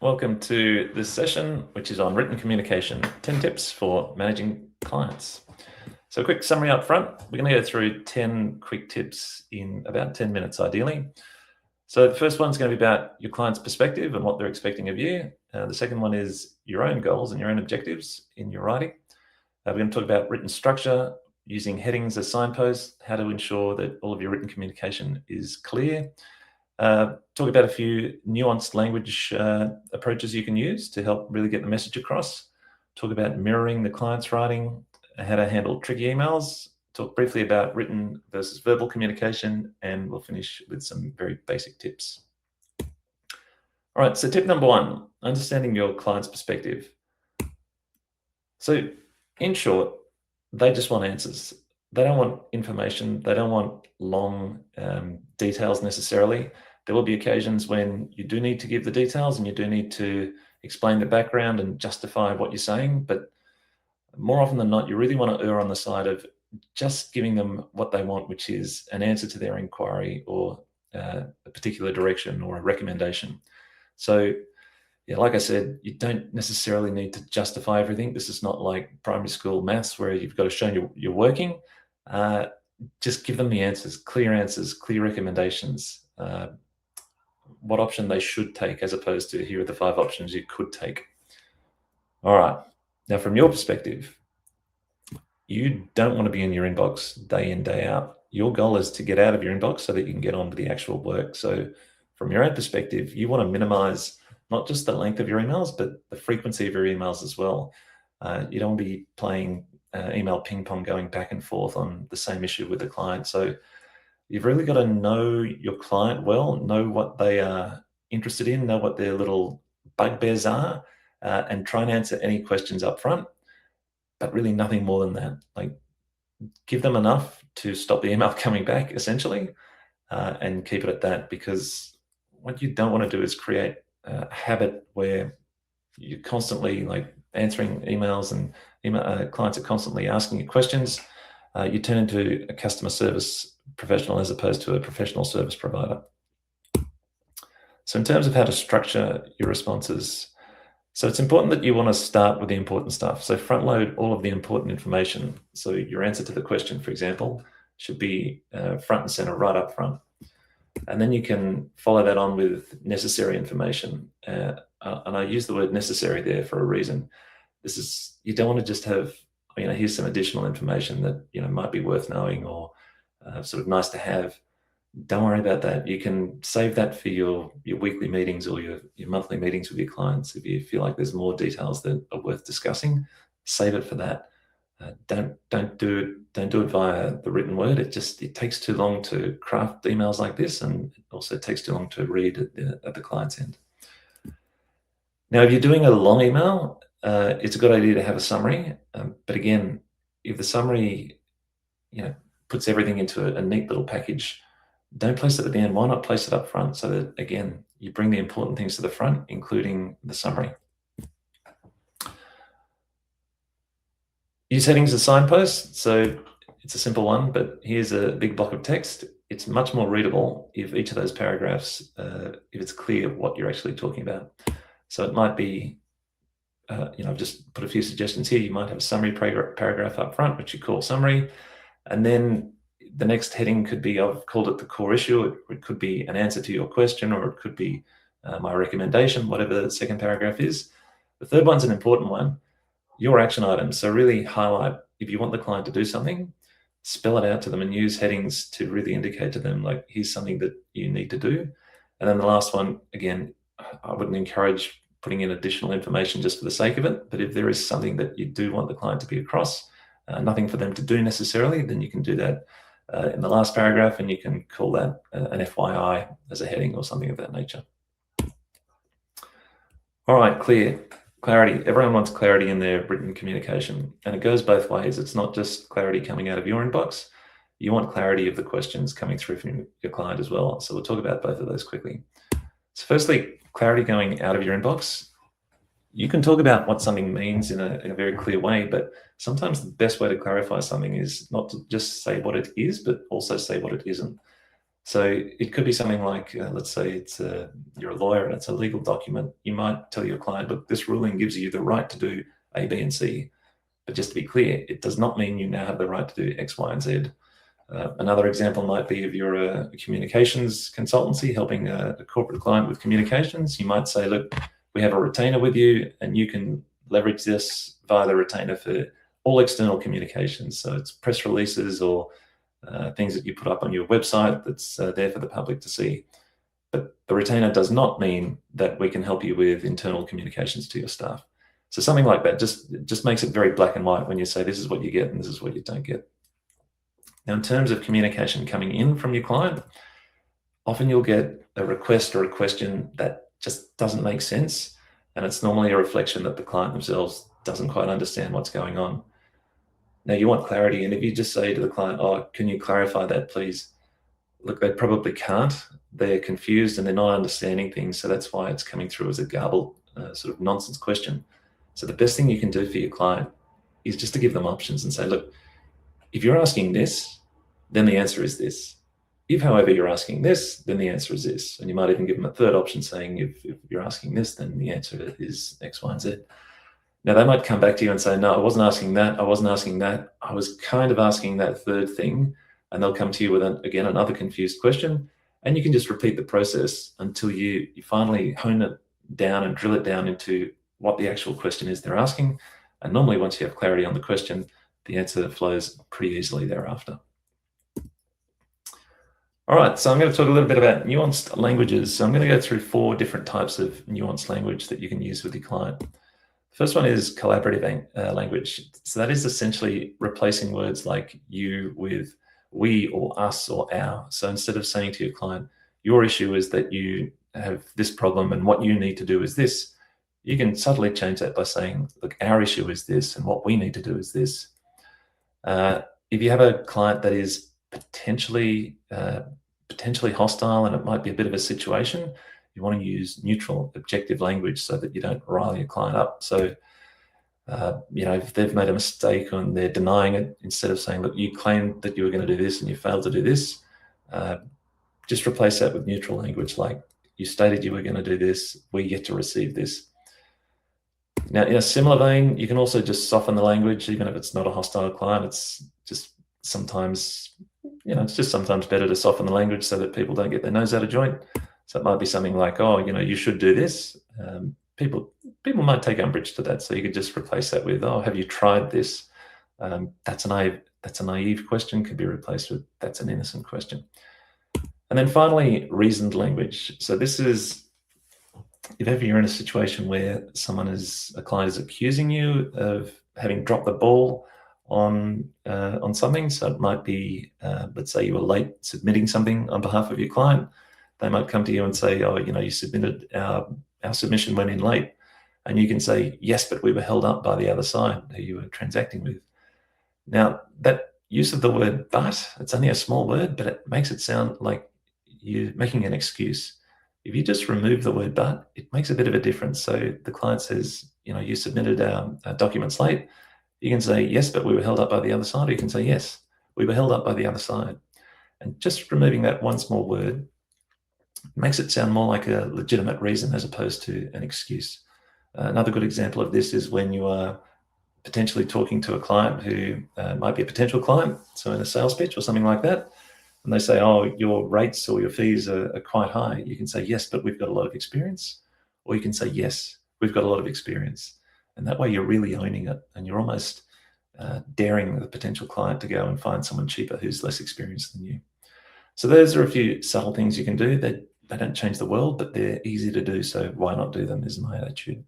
Welcome to this session, which is on written communication, 10 tips for managing clients. So a quick summary up front. We're going to go through 10 quick tips in about 10 minutes, ideally. So the first one's going to be about your client's perspective and what they're expecting of you. The second one is your own goals and your own objectives in your writing. We're going to talk about written structure, using headings as signposts, how to ensure that all of your written communication is clear. Talk about a few nuanced language approaches you can use to help really get the message across. Talk about mirroring the client's writing, how to handle tricky emails. Talk briefly about written versus verbal communication, and we'll finish with some very basic tips. All right, so tip number one, understanding your client's perspective. So in short, they just want answers. They don't want information. They don't want long details necessarily. There will be occasions when you do need to give the details and you do need to explain the background and justify what you're saying. But more often than not, you really want to err on the side of just giving them what they want, which is an answer to their inquiry or a particular direction or a recommendation. So yeah, like I said, you don't necessarily need to justify everything. This is not like primary school maths where you've got to show you're working. Just give them the answers, clear recommendations, what option they should take, as opposed to here are the 5 options you could take. All right. Now, from your perspective, you don't want to be in your inbox day in, day out. Your goal is to get out of your inbox so that you can get on to the actual work. So from your own perspective, you want to minimize not just the length of your emails, but the frequency of your emails as well. You don't want to be playing email ping pong, going back and forth on the same issue with the client. So you've really got to know your client well, know what they are interested in, know what their little bugbears are, and try and answer any questions up front, but really nothing more than that. Like, give them enough to stop the email coming back, essentially, and keep it at that, because what you don't want to do is create a habit where you're constantly like answering emails and clients are constantly asking you questions. You turn into a customer service professional as opposed to a professional service provider. So in terms of how to structure your responses, so it's important that you want to start with the important stuff. So front load all of the important information. So your answer to the question, for example, should be front and center, right up front. And then you can follow that on with necessary information. And I use the word necessary there for a reason. You don't want to just have, here's some additional information that, might be worth knowing or sort of nice to have. Don't worry about that. You can save that for your weekly meetings or your monthly meetings with your clients. If you feel like there's more details that are worth discussing, save it for that. Don't do it via the written word. It takes too long to craft emails like this, and it also takes too long to read at the client's end. Now, if you're doing a long email, it's a good idea to have a summary. But again, if the summary, puts everything into a neat little package, don't place it at the end. Why not place it up front so that, again, you bring the important things to the front, including the summary. Use headings as signposts. So it's a simple one, but here's a big block of text. It's much more readable if each of those paragraphs, if it's clear what you're actually talking about. So it might be, I've just put a few suggestions here. You might have a summary paragraph up front, which you call summary. And then the next heading could be, I've called it the core issue. It could be an answer to your question, or it could be my recommendation, whatever the second paragraph is. The third one's an important one, your action items. So really highlight, if you want the client to do something, spell it out to them and use headings to really indicate to them, like, here's something that you need to do. And then the last one, again, I wouldn't encourage putting in additional information just for the sake of it. But if there is something that you do want the client to be across, nothing for them to do necessarily, then you can do that in the last paragraph, and you can call that an FYI as a heading or something of that nature. All right, clarity. Everyone wants clarity in their written communication, and it goes both ways. It's not just clarity coming out of your inbox. You want clarity of the questions coming through from your client as well. So we'll talk about both of those quickly. So firstly, clarity going out of your inbox. You can talk about what something means in a very clear way, but sometimes the best way to clarify something is not to just say what it is, but also say what it isn't. So it could be something like, let's say you're a lawyer and it's a legal document. You might tell your client, look, this ruling gives you the right to do A, B, and C. But just to be clear, it does not mean you now have the right to do X, Y, and Z. Another example might be if you're a communications consultancy helping a corporate client with communications, you might say, look, we have a retainer with you and you can leverage this via the retainer for all external communications. So it's press releases or things that you put up on your website that's there for the public to see. But the retainer does not mean that we can help you with internal communications to your staff. So something like that just makes it very black and white when you say this is what you get and this is what you don't get. Now, in terms of communication coming in from your client, often you'll get a request or a question that just doesn't make sense. And it's normally a reflection that the client themselves doesn't quite understand what's going on. Now, you want clarity. And if you just say to the client, oh, can you clarify that, please? Look, they probably can't. They're confused and they're not understanding things. So that's why it's coming through as a garbled sort of nonsense question. So the best thing you can do for your client is just to give them options and say, look, if you're asking this, then the answer is this. If, however, you're asking this, then the answer is this. And you might even give them a third option saying, if you're asking this, then the answer is X, Y, and Z. Now, they might come back to you and say, no, I wasn't asking that. I wasn't asking that. I was kind of asking that third thing. And they'll come to you with, again, another confused question. And you can just repeat the process until you finally hone it down and drill it down into what the actual question is they're asking. And normally, once you have clarity on the question, the answer flows pretty easily thereafter. All right, so I'm going to talk a little bit about nuanced languages. So I'm going to go through 4 different types of nuanced language that you can use with your client. The first one is collaborative language. So that is essentially replacing words like you with we or us or our. So instead of saying to your client, your issue is that you have this problem and what you need to do is this, you can subtly change that by saying, look, our issue is this and what we need to do is this. If you have a client that is potentially hostile and it might be a bit of a situation, you want to use neutral, objective language so that you don't rile your client up. So, if they've made a mistake and they're denying it, instead of saying, look, you claimed that you were going to do this and you failed to do this, just replace that with neutral language like, you stated you were going to do this, we get to receive this. Now, in a similar vein, you can also just soften the language, even if it's not a hostile client. It's just sometimes better to soften the language so that people don't get their nose out of joint. So it might be something like, oh, you should do this. People might take umbrage to that. So you could just replace that with, oh, have you tried this? That's a naive question, could be replaced with, that's an innocent question. And then finally, reasoned language. So this is, if ever you're in a situation where a client is accusing you of having dropped the ball on something. So it might be, let's say you were late submitting something on behalf of your client. They might come to you and say, oh, you submitted, our submission went in late. And you can say, yes, but we were held up by the other side who you were transacting with. Now, that use of the word but, it's only a small word, but it makes it sound like you're making an excuse. If you just remove the word but, it makes a bit of a difference. So the client says, you submitted our documents late. You can say, yes, but we were held up by the other side. Or you can say, yes, we were held up by the other side. And just removing that one small word makes it sound more like a legitimate reason as opposed to an excuse. Another good example of this is when you are potentially talking to a client who might be a potential client, so in a sales pitch or something like that, and they say, oh, your rates or your fees are quite high. You can say, yes, but we've got a lot of experience. Or you can say, yes, we've got a lot of experience. And that way you're really owning it and you're almost daring the potential client to go and find someone cheaper who's less experienced than you. So those are a few subtle things you can do. They don't change the world, but they're easy to do. So why not do them is my attitude.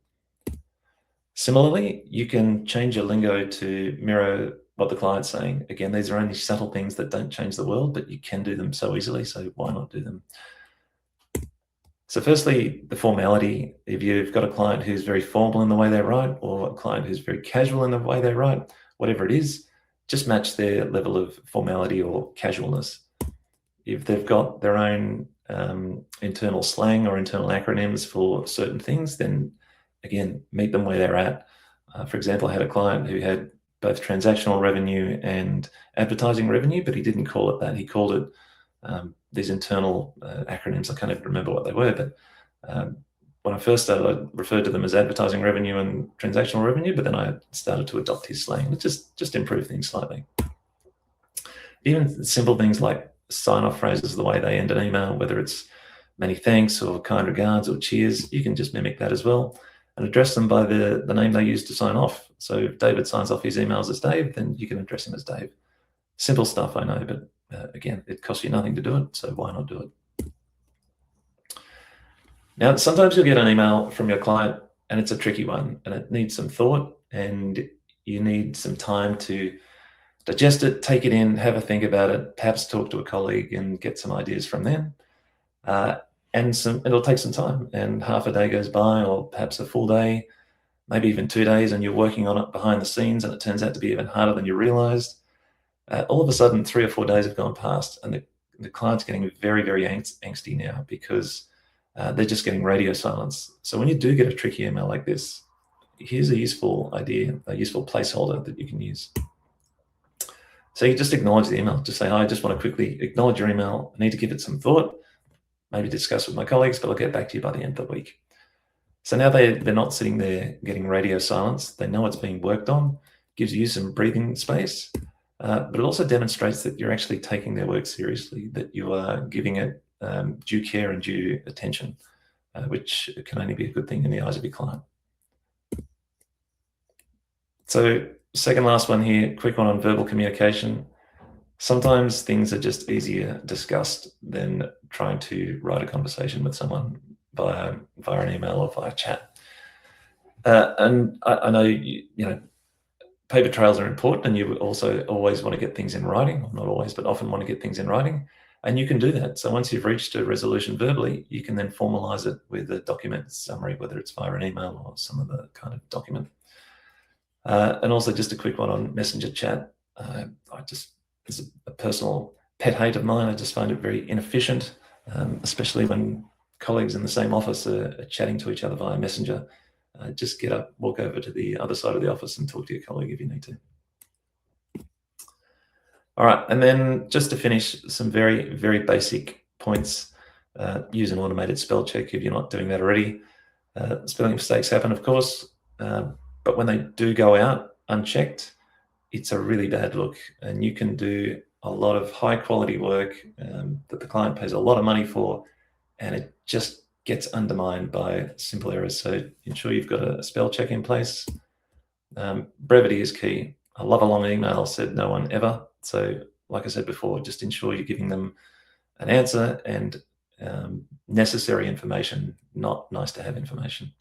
Similarly, you can change your lingo to mirror what the client's saying. Again, these are only subtle things that don't change the world, but you can do them so easily. So why not do them? So firstly, the formality. If you've got a client who's very formal in the way they write, or a client who's very casual in the way they write, whatever it is, just match their level of formality or casualness. If they've got their own internal slang or internal acronyms for certain things, then again, meet them where they're at. For example, I had a client who had both transactional revenue and advertising revenue, but he didn't call it that. He called it these internal acronyms. I can't even remember what they were, but when I first started, I referred to them as advertising revenue and transactional revenue, but then I started to adopt his slang. It just improve things slightly. Even simple things like sign-off phrases, the way they end an email, whether it's many thanks or kind regards or cheers, you can just mimic that as well and address them by the name they use to sign off. So if David signs off his emails as Dave, then you can address him as Dave. Simple stuff, I know, but again, it costs you nothing to do it, so why not do it? Now, sometimes you'll get an email from your client and it's a tricky one and it needs some thought and you need some time to digest it, take it in, have a think about it, perhaps talk to a colleague and get some ideas from them. And it'll take some time, and half a day goes by, or perhaps a full day, maybe even 2 days, and you're working on it behind the scenes and it turns out to be even harder than you realized. All of a sudden, 3 or 4 days have gone past and the client's getting very, very angsty now because they're just getting radio silence. So when you do get a tricky email like this, here's a useful idea, a useful placeholder that you can use. So you just acknowledge the email. Just say, hi, I just want to quickly acknowledge your email. I need to give it some thought, maybe discuss with my colleagues, but I'll get back to you by the end of the week. So now they're not sitting there getting radio silence. They know it's being worked on, gives you some breathing space, but it also demonstrates that you're actually taking their work seriously, that you are giving it due care and due attention, which can only be a good thing in the eyes of your client. So second last one here, quick one on verbal communication. Sometimes things are just easier discussed than trying to write a conversation with someone via an email or via chat. And I know, you know, paper trails are important and you also always want to get things in writing, not always, but often want to get things in writing. And you can do that. So once you've reached a resolution verbally, you can then formalize it with a document summary, whether it's via an email or some other kind of document. And also just a quick one on Messenger chat. It's a personal pet hate of mine. I just find it very inefficient, especially when colleagues in the same office are chatting to each other via Messenger. Just get up, walk over to the other side of the office and talk to your colleague if you need to. All right, and then just to finish, some very, very basic points. Use an automated spell check if you're not doing that already. Spelling mistakes happen, of course, but when they do go out unchecked, it's a really bad look, and you can do a lot of high quality work that the client pays a lot of money for, and it just gets undermined by simple errors. So ensure you've got a spell check in place. Brevity is key. I love a long email, said no one ever. So like I said before, just ensure you're giving them an answer and necessary information, not nice to have information.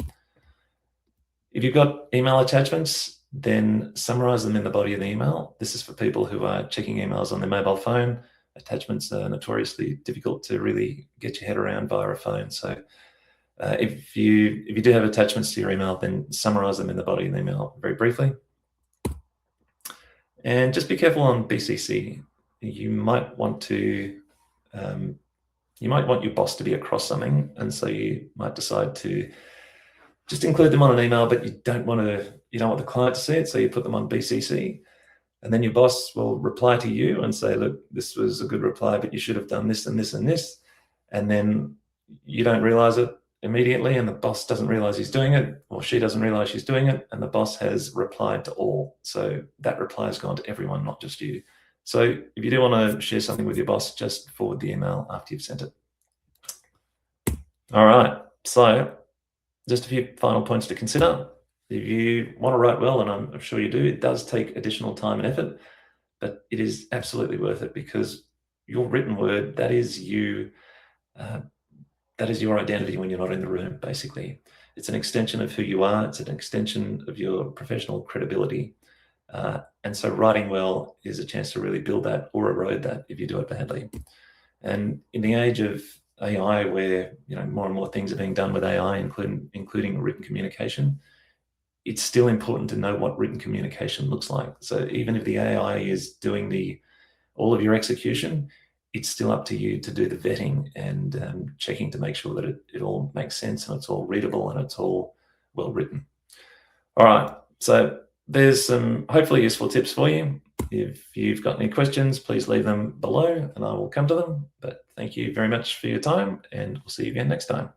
If you've got email attachments, then summarize them in the body of the email. This is for people who are checking emails on their mobile phone. Attachments are notoriously difficult to really get your head around via a phone. So if you do have attachments to your email, then summarize them in the body of the email very briefly. And just be careful on BCC. You might want your boss to be across something, and so you might decide to just include them on an email, but you don't want the client to see it, so you put them on BCC. And then your boss will reply to you and say, look, this was a good reply, but you should have done this and this and this. And then you don't realize it immediately, and the boss doesn't realize he's doing it, or she doesn't realize she's doing it, and the boss has replied to all. So that reply has gone to everyone, not just you. So if you do want to share something with your boss, just forward the email after you've sent it. All right, so just a few final points to consider. If you want to write well, and I'm sure you do, it does take additional time and effort, but it is absolutely worth it, because your written word, that is you, that is your identity when you're not in the room, basically. It's an extension of who you are. It's an extension of your professional credibility. And so writing well is a chance to really build that or erode that if you do it badly. And in the age of AI, where more and more things are being done with AI, including written communication, it's still important to know what written communication looks like. So even if the AI is doing all of your execution, it's still up to you to do the vetting and checking to make sure that it all makes sense and it's all readable and it's all well written. All right, so there's some hopefully useful tips for you. If you've got any questions, please leave them below and I will come to them. But thank you very much for your time, and we'll see you again next time.